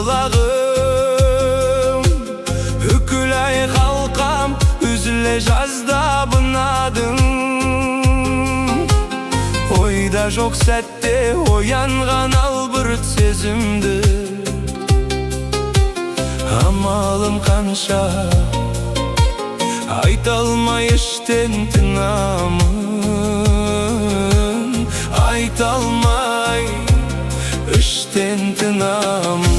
kulağım. Hükülay halkam üzüle жазда bınadım. Oyda жоқ сәтте оянған албырт сезімді. Амалым қанша айта алмай іштен тынамын. Айта алмай іштен тынамын.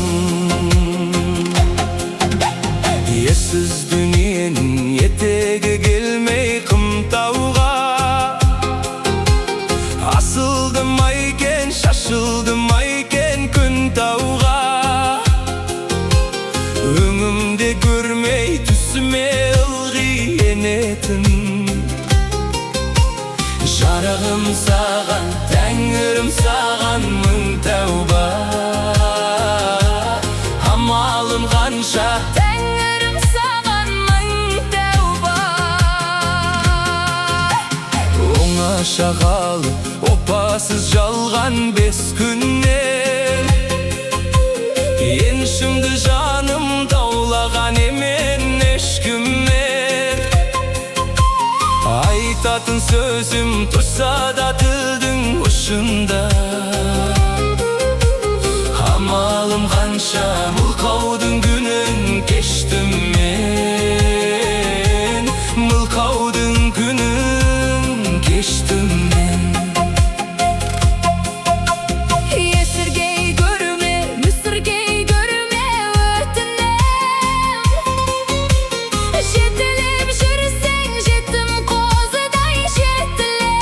Ессіз дүниенің етегі келмей қымтауға. Асылдым айкен, шашылдым айкен күн тауға. Өңімде көрмей түсіме ылғи енетін. Жарығым саған, тәңірім саған мың тәуба. Амалым қанша, Тәңірім саған мың тәуба. Оңаша қалып, опасыз жалған 5 күннен. Еншімді жаным даулаған емен ешкіммен. Айтатын сөзім тұрса да тілдің ұшында. Амалым қанша мылқаудың күнін кештім мен. Мылқаудың күнін кештім мен. Есіргей көрме, мүсіргей көрме өтінем. Жетіліп жүрсең жетім қозыдай жетілем.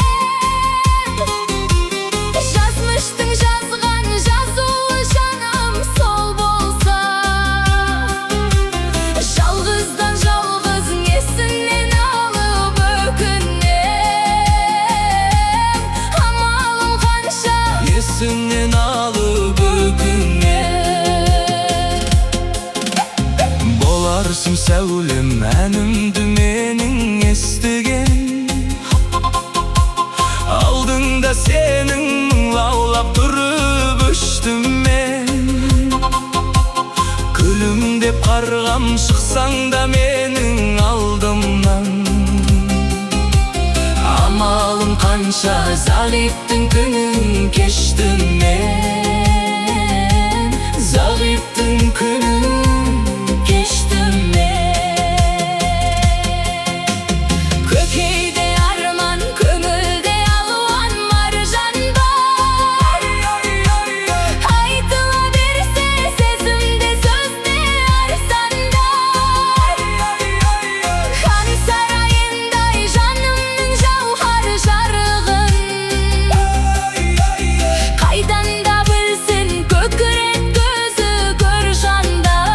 Жазмыштың жазған жазулы жаным сол болса. Жалғыздан жалғыз несінен алып өкінем. Амалым қанша, Есімнен алып өкінем. Боларсың сәулем, әнімді менің естіген. Алдыңда сенің лаулап тұрып өштім мен. Күлімдеп қарғам шықсаң да менің алдымнан. Амалым қанша зағиптың күнін кештім мен. Зағиптың күнін кештім мен. Көкейде арман, көңілде алуан маржан бар. Айтыла берсе сезімде сөзде арсандар. Хан сарайындай жанымның жауһар жарығын. Қайдан да білсін көкірек көзі көр жандар.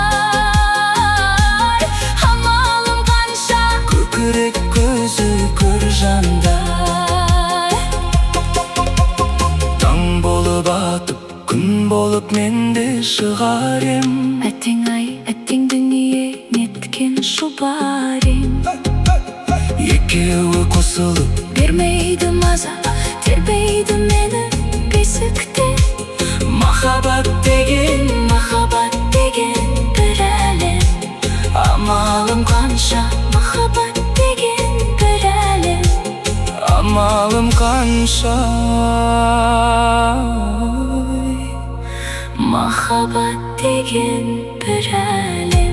Амалым қанша, Көкірек көзі көр жандар. Таң болып атып, күн болып менде шығар ем. әттең ай, әттең дүние неткен шұбар ем. Екеуі қосылып Бермейді маза, тербейді мені бесікте. махаббат деген бір әлем. Амалым қанша, Махаббат деген бір әлем. амалым қанша. Махаббат деген бір әлем.